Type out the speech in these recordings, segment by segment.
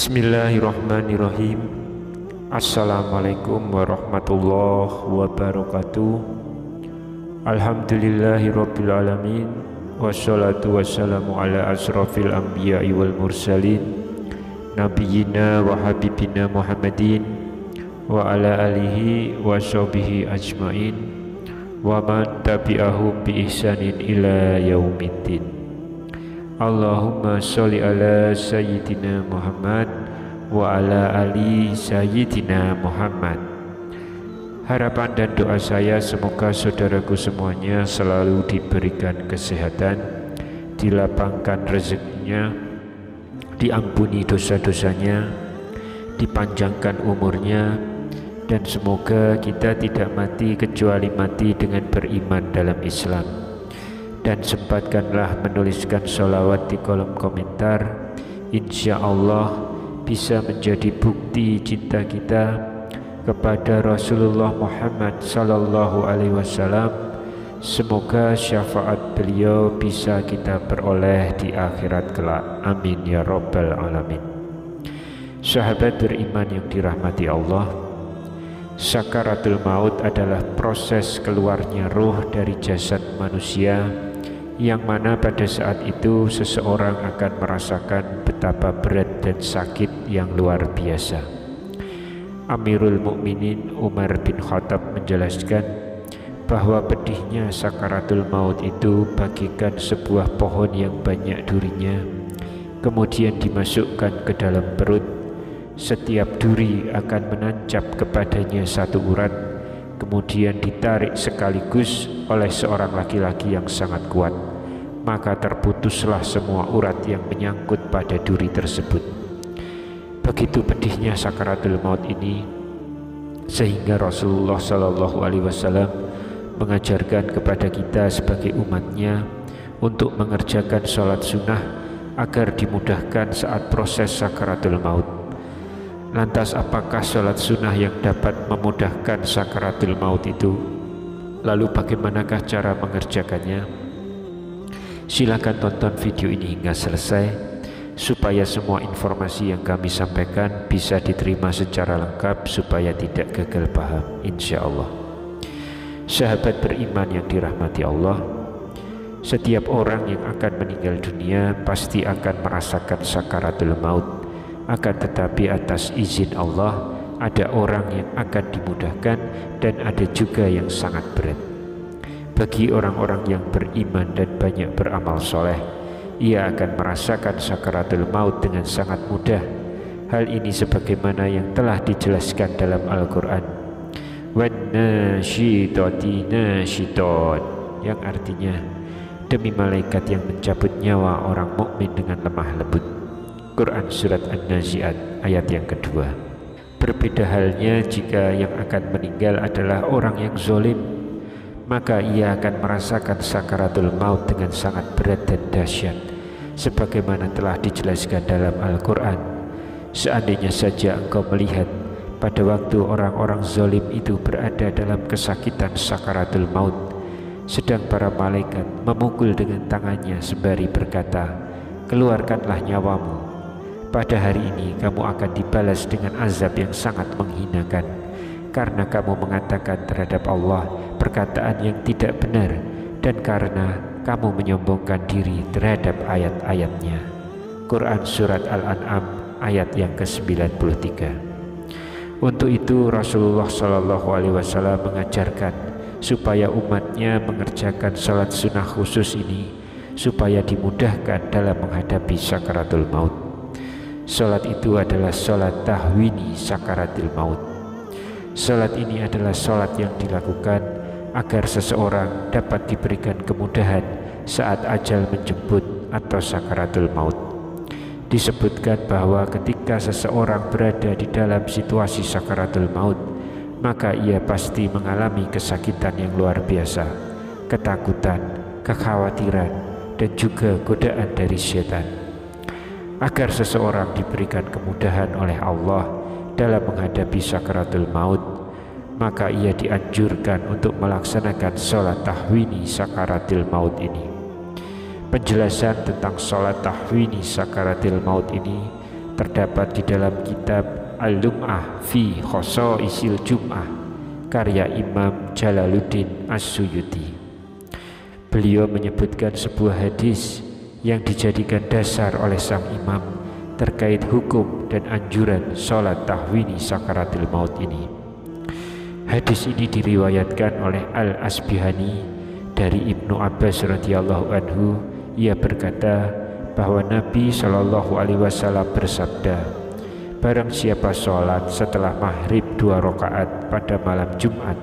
Bismillahirrahmanirrahim. Assalamualaikum warahmatullahi wabarakatuh. Alhamdulillahirabbil alamin. Wassalatu wassalamu ala asrafil anbiya'i wal mursalin nabiyyina wa habibina Muhammadin wa ala alihi wa sahbihi ajmain wa man tabi'ahum bi ihsanin ila yaumiddin. Allahumma sholli ala sayyidina Muhammad wa ala ali sayyidina Muhammad. Harapan dan doa saya semoga saudaraku semuanya selalu diberikan kesehatan, dilapangkan rezekinya, diampuni dosa-dosanya, dipanjangkan umurnya, dan semoga kita tidak mati kecuali mati dengan beriman dalam Islam. Dan sempatkanlah menuliskan sholawat di kolom komentar. Insya Allah bisa menjadi bukti cinta kita kepada Rasulullah Muhammad sallallahu alaihi wasallam. Semoga syafaat beliau bisa kita peroleh di akhirat kelak. Amin ya rabbal alamin. Sahabat beriman yang dirahmati Allah, sakaratul maut adalah proses keluarnya ruh dari jasad manusia, yang mana pada saat itu seseorang akan merasakan betapa berat dan sakit yang luar biasa. Amirul Mukminin Umar bin Khattab menjelaskan bahwa pedihnya sakaratul maut itu bagikan sebuah pohon yang banyak durinya, kemudian dimasukkan ke dalam perut. Setiap duri akan menancap kepadanya satu urat, kemudian ditarik sekaligus oleh seorang laki-laki yang sangat kuat, maka terputuslah semua urat yang menyangkut pada duri tersebut. Begitu pedihnya sakaratul maut ini, sehingga Rasulullah Shallallahu Alaihi Wasallam mengajarkan kepada kita sebagai umatnya untuk mengerjakan sholat sunnah agar dimudahkan saat proses sakaratul maut. Lantas apakah sholat sunnah yang dapat memudahkan sakaratul maut itu? Lalu bagaimanakah cara mengerjakannya? Silakan tonton video ini hingga selesai supaya semua informasi yang kami sampaikan bisa diterima secara lengkap, supaya tidak gagal paham, insya Allah. Sahabat beriman yang dirahmati Allah, setiap orang yang akan meninggal dunia pasti akan merasakan sakaratul maut. Akan tetapi atas izin Allah, ada orang yang akan dimudahkan dan ada juga yang sangat berat. Bagi orang-orang yang beriman dan banyak beramal soleh, ia akan merasakan sakaratul maut dengan sangat mudah. Hal ini sebagaimana yang telah dijelaskan dalam Al-Quran, "Wan-nasyitati nasyiton", yang artinya demi malaikat yang mencabut nyawa orang mukmin dengan lemah lembut. Quran Surat An-Nazi'at ayat yang kedua. Berbeda halnya jika yang akan meninggal adalah orang yang zalim, maka ia akan merasakan sakaratul maut dengan sangat berat dan dahsyat, sebagaimana telah dijelaskan dalam Al-Quran. Seandainya saja engkau melihat pada waktu orang-orang zalim itu berada dalam kesakitan sakaratul maut, sedang para malaikat memukul dengan tangannya sembari berkata, "Keluarkanlah nyawamu. Pada hari ini kamu akan dibalas dengan azab yang sangat menghinakan, karena kamu mengatakan terhadap Allah perkataan yang tidak benar, dan karena kamu menyombongkan diri terhadap ayat-ayatnya." Quran Surat Al-An'am ayat yang ke-93. Untuk itu Rasulullah Shallallahu Alaihi Wasallam mengajarkan supaya umatnya mengerjakan salat sunnah khusus ini, supaya dimudahkan dalam menghadapi sakaratul maut. Salat itu adalah salat tahwini sakaratul maut. Salat ini adalah salat yang dilakukan agar seseorang dapat diberikan kemudahan saat ajal menjemput atau sakaratul maut. Disebutkan bahwa ketika seseorang berada di dalam situasi sakaratul maut, maka ia pasti mengalami kesakitan yang luar biasa, ketakutan, kekhawatiran, dan juga godaan dari setan. Agar seseorang diberikan kemudahan oleh Allah dalam menghadapi sakaratul maut, maka ia dianjurkan untuk melaksanakan sholat tahwini sakaratil maut ini. Penjelasan tentang sholat tahwini sakaratil maut ini terdapat di dalam kitab Al-Lum'ah fi Khosaisil Jum'ah karya Imam Jalaluddin As-Suyuti. Beliau menyebutkan sebuah hadis yang dijadikan dasar oleh sang imam terkait hukum dan anjuran sholat tahwini sakaratul maut ini. Hadis ini diriwayatkan oleh Al-Asbihani dari Ibnu Abbas radhiyallahu anhu. Ia berkata bahwa Nabi Shallallahu alaihi wasallam bersabda, barang siapa sholat setelah maghrib 2 rakaat pada malam Jumat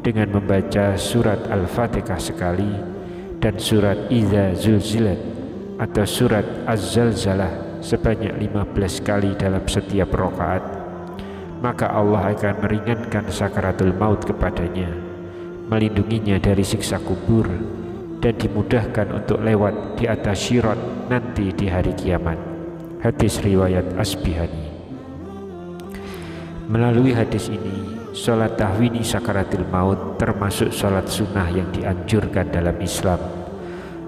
dengan membaca surat Al-Fatihah sekali dan surat Idza Zulzilat atau surat Az-Zalzalah sebanyak 15 kali dalam setiap rakaat, maka Allah akan meringankan sakaratul maut kepadanya, melindunginya dari siksa kubur, dan dimudahkan untuk lewat di atas syirat nanti di hari kiamat. Hadis riwayat Asbihani. Melalui hadis ini, sholat tahwini sakaratul maut termasuk sholat sunnah yang dianjurkan dalam Islam.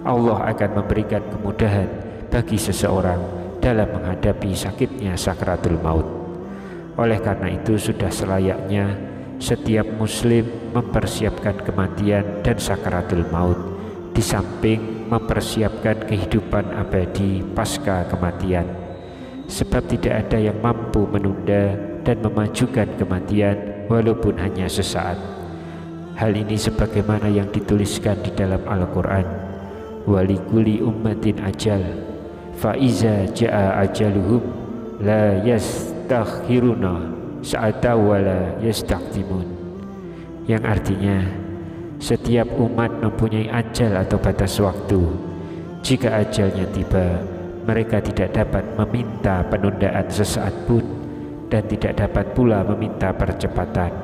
Allah akan memberikan kemudahan bagi seseorang dalam menghadapi sakitnya sakaratul maut. Oleh karena itu sudah selayaknya setiap muslim mempersiapkan kematian dan sakaratul maut, di samping mempersiapkan kehidupan abadi pasca kematian. Sebab tidak ada yang mampu menunda dan memajukan kematian walaupun hanya sesaat. Hal ini sebagaimana yang dituliskan di dalam Al-Quran, walikuli ummatin ajal fa iza jaa ajaluhum la yastakhiruna sa'ata wa la yastaqdimun, yang artinya setiap umat mempunyai ajal atau batas waktu. Jika ajalnya tiba, mereka tidak dapat meminta penundaan sesaat pun dan tidak dapat pula meminta percepatan.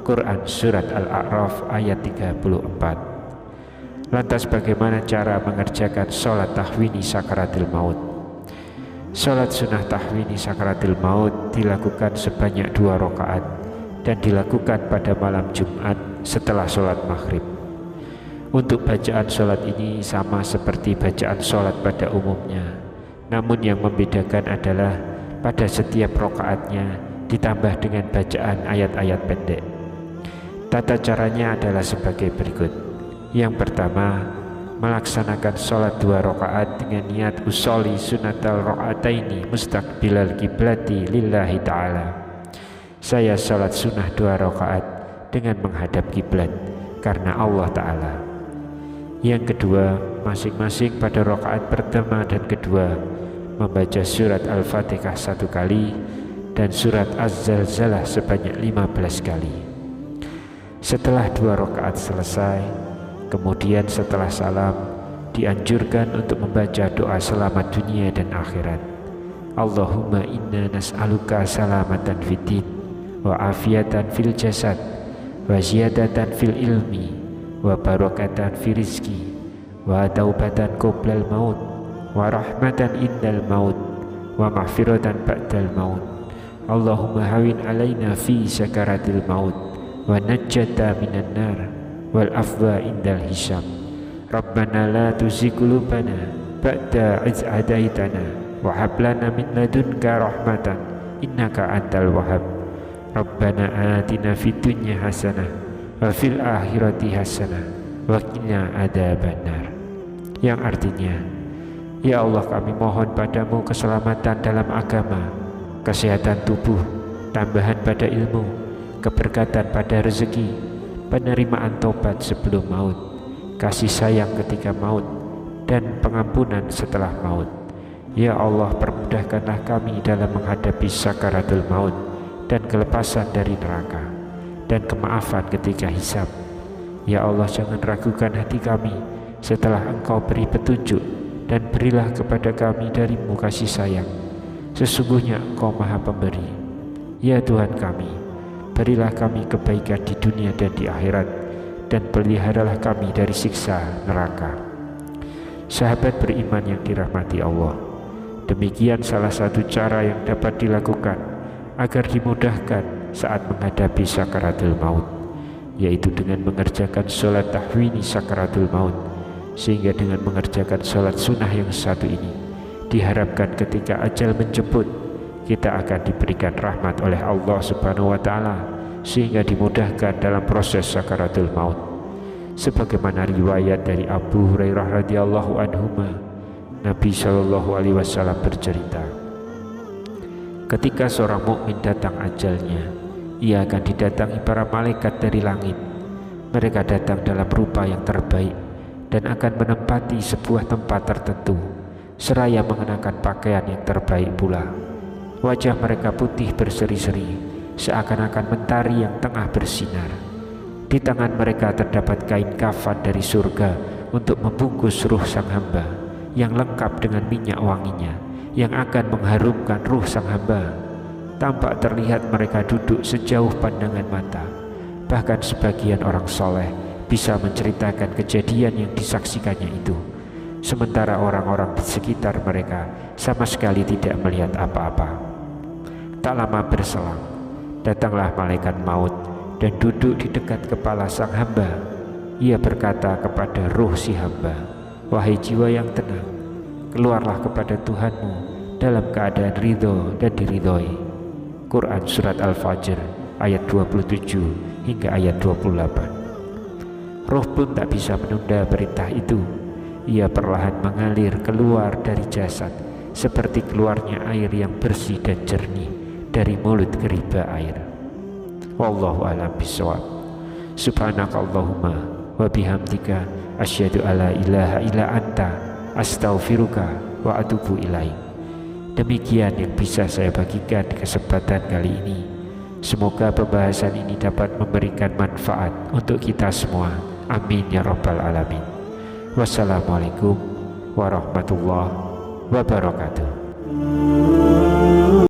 Quran Surat Al-A'raf ayat 34. Lantas bagaimana cara mengerjakan sholat tahwini sakaratul maut? Sholat sunnah tahwini sakaratul maut dilakukan sebanyak 2 rakaat dan dilakukan pada malam Jumat setelah sholat maghrib. Untuk bacaan sholat ini sama seperti bacaan sholat pada umumnya, namun yang membedakan adalah pada setiap rakaatnya ditambah dengan bacaan ayat-ayat pendek. Tata caranya adalah sebagai berikut. Yang pertama, melaksanakan sholat 2 rakaat dengan niat usolli sunatal rakaataini mustaqbilal kiblati lillahi ta'ala. Saya sholat sunnah 2 rakaat dengan menghadap kiblat karena Allah Ta'ala. Yang kedua, masing-masing pada rakaat pertama dan kedua membaca surat Al-Fatihah 1 kali dan surat Az-Zalzalah sebanyak 15 kali. Setelah 2 rakaat selesai, kemudian setelah salam dianjurkan untuk membaca doa selamat dunia dan akhirat. Allahumma inna nas'aluka salamatan fiddin wa afiatan fil jasad wa ziyadatan fil ilmi wa barakatan fil rizki wa taubatan qoblal maut wa rahmatan indal maut wa maghfiratan ba'dal maut. Allahumma hawin alaina fi sakaratil maut wa najjata minan nar wal afwa indal hisab. Rabbana la tuzigh qulubana ba'da idh hadaitana wa hab lana min ladunka rahmatan innaka antal wahhab. Rabbana atina fid dunya hasanah wa fil akhirati hasanah wa qina adzabannar. Yang artinya, ya Allah, kami mohon padamu keselamatan dalam agama, kesehatan tubuh, tambahan pada ilmu, keberkatan pada rezeki, penerimaan tobat sebelum maut, kasih sayang ketika maut, dan pengampunan setelah maut. Ya Allah, permudahkanlah kami dalam menghadapi sakaratul maut dan kelepasan dari neraka, dan kemaafan ketika hisab. Ya Allah, jangan ragukan hati kami setelah Engkau beri petunjuk, dan berilah kepada kami darimu kasih sayang. Sesungguhnya Engkau Maha Pemberi. Ya Tuhan kami, berilah kami kebaikan di dunia dan di akhirat, dan peliharalah kami dari siksa neraka. Sahabat beriman yang dirahmati Allah, demikian salah satu cara yang dapat dilakukan agar dimudahkan saat menghadapi sakaratul maut, yaitu dengan mengerjakan sholat tahwini sakaratul maut. Sehingga dengan mengerjakan sholat sunnah yang satu ini, diharapkan ketika ajal menjemput, kita akan diberikan rahmat oleh Allah Subhanahu wa taala sehingga dimudahkan dalam proses sakaratul maut. Sebagaimana riwayat dari Abu Hurairah radhiyallahu anhu, Nabi Shallallahu alaihi wasallam bercerita, ketika seorang mukmin datang ajalnya, ia akan didatangi para malaikat dari langit. Mereka datang dalam rupa yang terbaik dan akan menempati sebuah tempat tertentu, seraya mengenakan pakaian yang terbaik pula. Wajah mereka putih berseri-seri, seakan-akan mentari yang tengah bersinar. Di tangan mereka terdapat kain kafan dari surga untuk membungkus ruh sang hamba, yang lengkap dengan minyak wanginya, yang akan mengharumkan ruh sang hamba. Tampak terlihat mereka duduk sejauh pandangan mata. Bahkan sebagian orang soleh bisa menceritakan kejadian yang disaksikannya itu, sementara orang-orang di sekitar mereka sama sekali tidak melihat apa-apa. Tak lama berselang, datanglah malaikat maut dan duduk di dekat kepala sang hamba. Ia berkata kepada ruh si hamba, "Wahai jiwa yang tenang, keluarlah kepada Tuhanmu dalam keadaan ridho dan diridhoi." Quran Surat Al-Fajr ayat 27 hingga ayat 28. Roh pun tak bisa menunda perintah itu. Ia perlahan mengalir keluar dari jasad seperti keluarnya air yang bersih dan jernih dari mulut geriba air. Wallahu a'lam bishawab. Subhanakallahumma wa bihamdika asyhadu alla ilaha illa anta astaghfiruka wa atubu ilaik. Demikian yang bisa saya bagikan di kesempatan kali ini. Semoga pembahasan ini dapat memberikan manfaat untuk kita semua. Amin ya rabbal alamin. Wassalamualaikum warahmatullahi wabarakatuh.